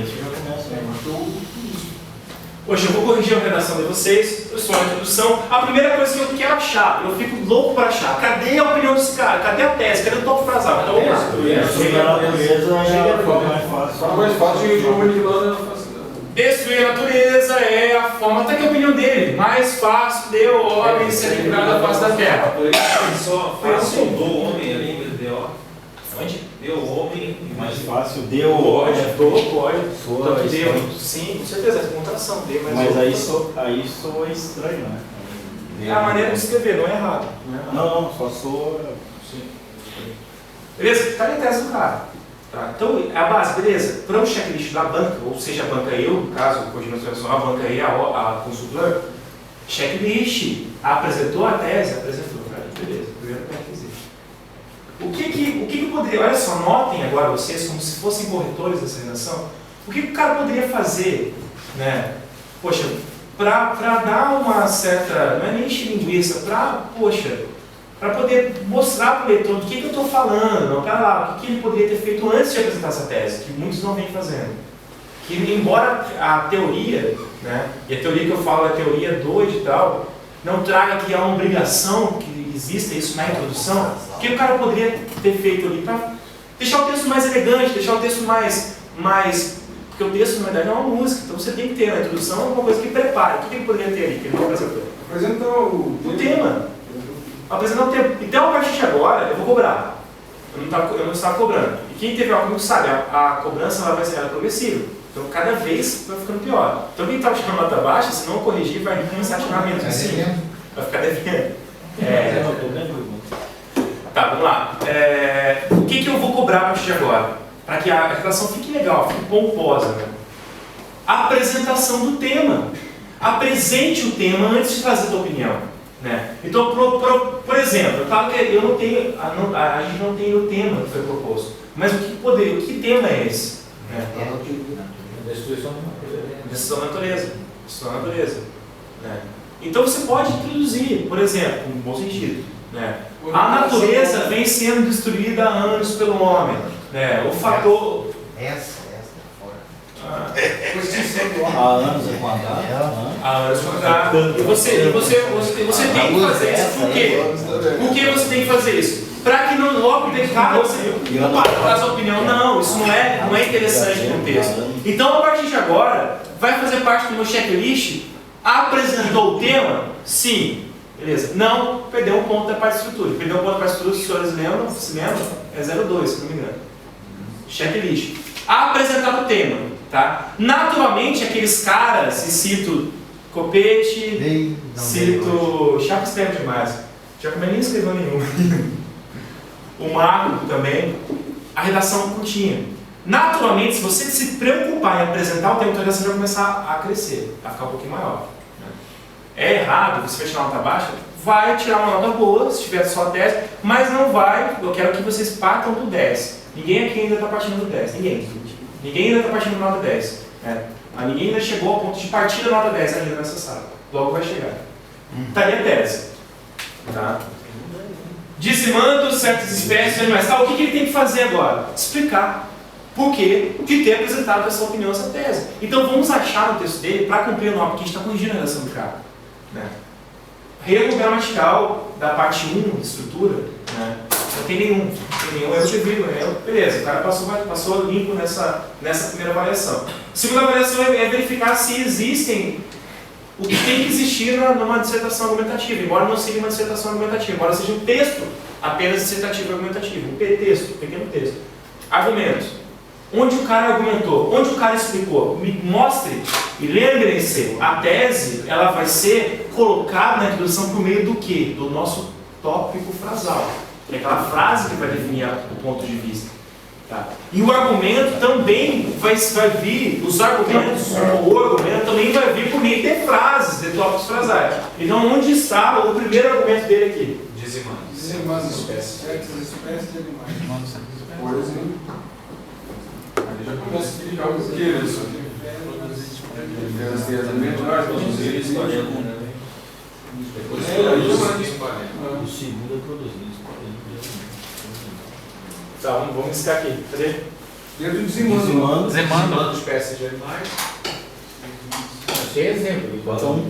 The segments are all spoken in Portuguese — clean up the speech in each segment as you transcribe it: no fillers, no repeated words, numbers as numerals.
começo já começa, né? Poxa, eu vou corrigir a redação de vocês, eu sou uma introdução. A primeira coisa que eu quero achar, eu fico louco para achar, cadê a opinião desse cara? Cadê a tese? Cadê o topo frasal? Então vamos lá. Destruir a natureza é a forma mais fácil. A forma mais fácil de um aniquilando é a facilidade. Destruir a natureza é a forma, até que a opinião dele, mais fácil de o homem ser livrado da face da terra. Por isso só fácil do homem ali, em vez de ó. Onde? Deu homem Mais fácil deu Pode, pode. Soa Tanto deu, estranho. sim, com certeza, é contração dele, Mas aí soa estranho, né? é a maneira de escrever, não é errado. Não, só soa. Beleza? Está na tese do cara. Tá? Então, a base, beleza? Para um checklist da banca, ou seja, a banca eu, no caso, coordenação nacional, a banca e a consultora, checklist, apresentou a tese? Apresentou, cara. Beleza, primeiro pré-requisito. O que poderia, olha só, notem agora vocês, como se fossem corretores dessa redação, o que o cara poderia fazer, né? Poxa, para dar uma certa, não é nem encher linguiça, para poder mostrar para o leitor do que eu estou falando, não, pera lá, o que ele poderia ter feito antes de apresentar essa tese, que muitos não vêm fazendo. Que embora a teoria, né, e a teoria que eu falo é a teoria do edital, não traga que há uma obrigação, que exista isso na introdução, o que o cara poderia ter feito ali para deixar o texto mais elegante, deixar o texto mais... Porque o texto, na verdade, é uma música, então você tem que ter na introdução alguma coisa que prepare. O que ele poderia ter ali, que ele não apresentou? Apresenta o tema. Apresentar o tema. Então, a partir de agora, eu vou cobrar. Eu não estava cobrando. E quem teve algo sabe, a cobrança ela vai ser progressiva. Então, cada vez vai ficando pior. Então, quem estava tirando nota baixa, se não corrigir, vai começar a tirar menos assim. Vai ficar devendo. Tá, vamos lá. O que eu vou cobrar a partir de agora? Para que a redação fique legal, fique pomposa. Né? Apresentação do tema. Apresente o tema antes de trazer a tua opinião. Né? Então, por exemplo, eu falo que eu não tenho, a gente não tem o tema que foi proposto. Mas que tema é esse? Né? destruição da natureza. Destruição da natureza. Destruição da natureza. Né? Então você pode introduzir, por exemplo, no bom sentido, né? A natureza vem sendo destruída há anos pelo homem. Né? O fator. Essa fora. Há anos é quadrado. Há anos quadrado. E você tem que fazer isso. Por quê? Por que você tem que fazer isso? Para que não logo de cara você faz a opinião. Não, isso não é interessante no texto. Então, a partir de agora, vai fazer parte do meu checklist. Apresentou o tema? Sim. Beleza. Não, perdeu um ponto da parte de estrutura. Perdeu um ponto da parte de estrutura, se os senhores lembram, se lembram, é 0,2, se não me engano. Checklist. Apresentar o tema. Tá? Naturalmente, aqueles caras, e cito Copete, cito... Chapo escreve demais. Chapo nem escreveu nenhum. O Marco também. A redação curtinha. Naturalmente, se você se preocupar em apresentar o tema, a redação vai começar a crescer, a ficar um pouquinho maior. É errado, você vai tirar uma nota baixa? Vai tirar uma nota boa, se tiver só 10, mas não vai, eu quero que vocês partam do 10. Ninguém aqui ainda está partindo do 10, ninguém. Ninguém ainda está partindo da nota 10. Né? Ninguém ainda chegou ao ponto de partir da nota 10 ainda nessa sala. Logo vai chegar. Estaria 10. Tá? Dizimando certas espécies de animais. Tá, o que ele tem que fazer agora? Explicar por que de ter apresentado essa opinião, essa tese. Então vamos achar no texto dele, para cumprir o nome, porque a gente está corrigindo a redação do cara. Né? Erro gramatical da parte 1, de estrutura, né? Não tem nenhum erro de vírgula, né? Beleza, o cara passou limpo nessa primeira avaliação. A segunda avaliação é verificar se existem o que tem que existir numa dissertação argumentativa, embora não seja uma dissertação argumentativa, embora seja um texto apenas dissertativo e argumentativo, um texto, um pequeno texto. Argumentos. Onde o cara argumentou, onde o cara explicou, me mostre, e lembrem-se, a tese ela vai ser colocada na introdução por meio do quê? Do nosso tópico frasal, que é aquela frase que vai definir o ponto de vista. Tá? E o argumento também vai vir, os argumentos, o argumento também vai vir por meio de frases, de tópicos frasais. Então, onde está o primeiro argumento dele aqui? Dizimando as espécies. Certas espécies de animais. Por exemplo. Aí já começa a explicar o que é isso aqui. Elas têm alimentos, produzir, espalhar. Depois O segundo é produzido. Tá, vamos riscar aqui. Cadê? Dentro do dizimando. Dizimando espécies de animais. Tem exemplo. Então,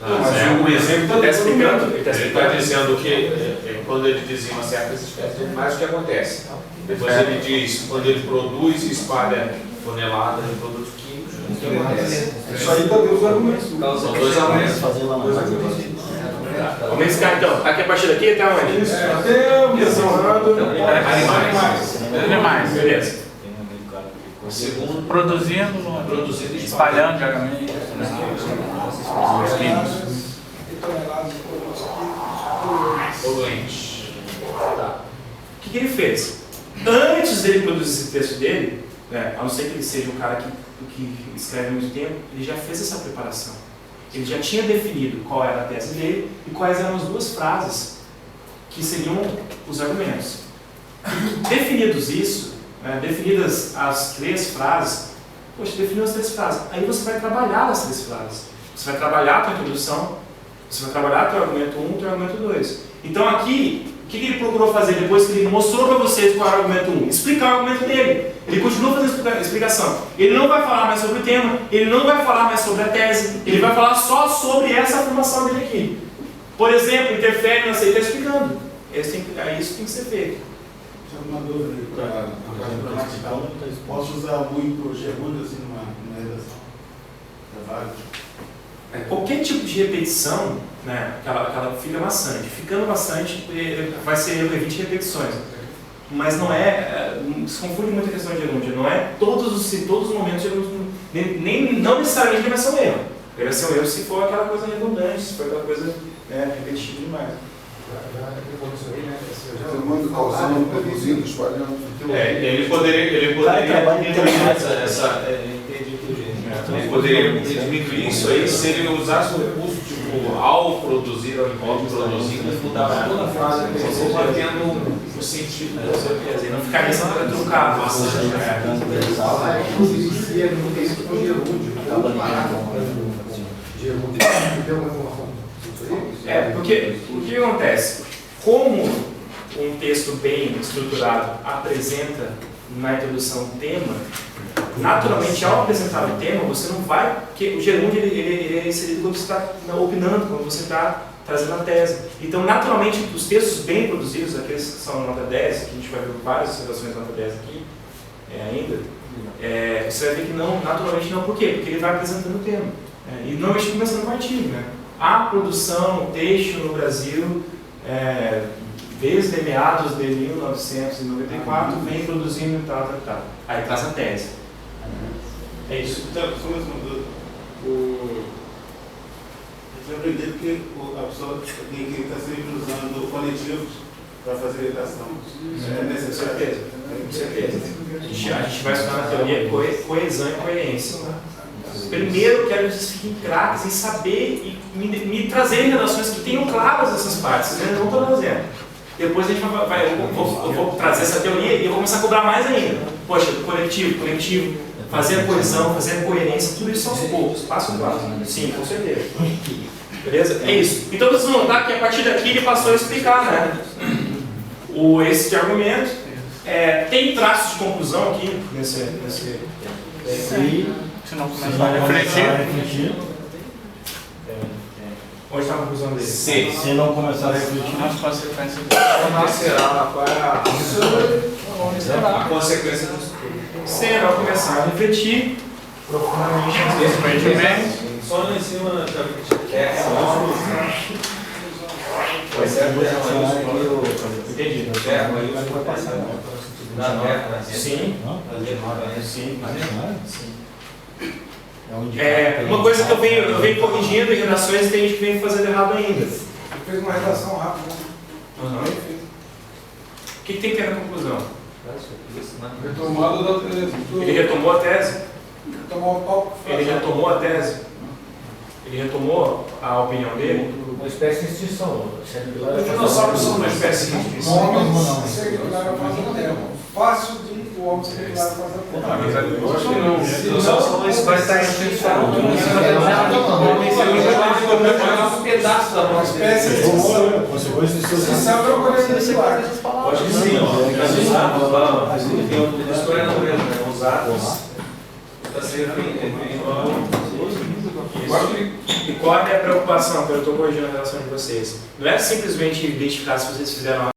Mas um exemplo Ele está explicando. Ele está dizendo que quando ele dizima certas espécies de animais, o que acontece? Depois ele diz, quando ele produz e espalha toneladas de produtos químicos, o que acontece? isso aí também os argumentos. São dois argumentos. fazer lá mais. Aumenta esse cara então. Aqui a partir daqui até onde? Até o mencionado. Animais. Beleza. O segundo, Produzindo, espalhando diariamente. Os químicos. poluentes. Tá. O que ele fez? Antes dele produzir esse texto dele, né, a não ser que ele seja um cara que escreve há muito tempo, ele já fez essa preparação. Ele já tinha definido qual era a tese dele e quais eram as duas frases que seriam os argumentos. Definidos isso, né, definidas as três frases, poxa, definiu as três frases. Aí você vai trabalhar as três frases. Você vai trabalhar a tua introdução, você vai trabalhar o teu argumento 1 e o teu argumento 2. Então aqui, o que ele procurou fazer depois que ele mostrou para vocês qual era o argumento 1? Explicar o argumento dele. Ele continua fazendo a explicação. Ele não vai falar mais sobre o tema, ele não vai falar mais sobre a tese, ele vai falar só sobre essa afirmação dele aqui. Por exemplo, interfere na ele está explicando. É isso que tem que ser feito. Uma dúvida para praticar. Posso usar muito gerúndio assim numa redação? É válido? Qualquer tipo de repetição, né, aquela fica maçante. Ficando maçante, vai ser 20 repetições. Mas não se confunde muito a questão de gerúndio. Não é todos os momentos de gerúndio, não necessariamente ele vai ser um erro. Ele vai ser um erro se for aquela coisa redundante, se for aquela coisa repetitiva demais. Dizimando, causando, produzindo, espalhando. Ele poderia diminuir isso aí se ele usasse o recurso tipo ao produzir, ao invés de produzir, mas mudava toda a frase, você mantendo o sentido da certeza. E não ficaria sempre trucado. Porque o que acontece? Como um texto bem estruturado apresenta na introdução o tema, naturalmente ao apresentar o tema, você não vai. Porque o gerúndio ele é inserido quando você está opinando, quando você está trazendo a tese. Então, naturalmente, os textos bem produzidos, aqueles que são nota 10, que a gente vai ver várias redações nota 10 aqui ainda, você vai ver que não, naturalmente não. Por quê? Porque ele vai apresentando o tema. E normalmente começando com o artigo. Né? A produção têxtil no Brasil, desde meados de 1994, vem produzindo tal. Aí traz a tese. É isso. Então, só mais uma dúvida. Eu tinha aprendido que a pessoa tem que estar sempre usando coletivos para fazer redação. É necessário? Com certeza. A gente vai estudar na teoria coesão e coerência. Primeiro, eu quero que vocês fiquem craques em saber e me trazerem redações que tenham claras essas partes. Vocês não estão trazendo. Depois a gente eu vou trazer essa teoria e eu vou começar a cobrar mais ainda. Poxa, coletivo, fazer a coesão, fazer a coerência, tudo isso aos poucos, passo a passo. Sim, com certeza. Beleza? É isso. Então vocês vão notar que a partir daqui ele passou a explicar, né? Esse argumento. Tem traços de conclusão aqui nesse Se não começar a refletir. Onde está a conclusão dele? Se não começar a refletir, As consequências. Qual é a consequência disso tudo? Se não começar a refletir profundamente Só lá em cima entendi. Sim. Uma coisa que eu venho corrigindo em redações, tem gente que vem fazendo errado ainda. Ele fez uma redação rápida. O que tem que ter na conclusão? Retomada da tese. Ele retomou a tese? Retomou o tópico. Ele retomou a tese? Ele retomou a opinião dele? Uma espécie de extinção. Os dinossauros são uma espécie de extinção. O homem ser declarado faz a terra. Fácil de o homem ser declarado faz a terra. Eu acho que não. Os dinossauros são uma espécie de extinção. Um pedaço da nossa Espécie de extinção. Consequência de Extinção é o Acho que sim. História não mesmo. atos. Está sendo E qual é a minha preocupação, que eu estou corrigindo a relação de vocês? Não é simplesmente identificar se vocês fizeram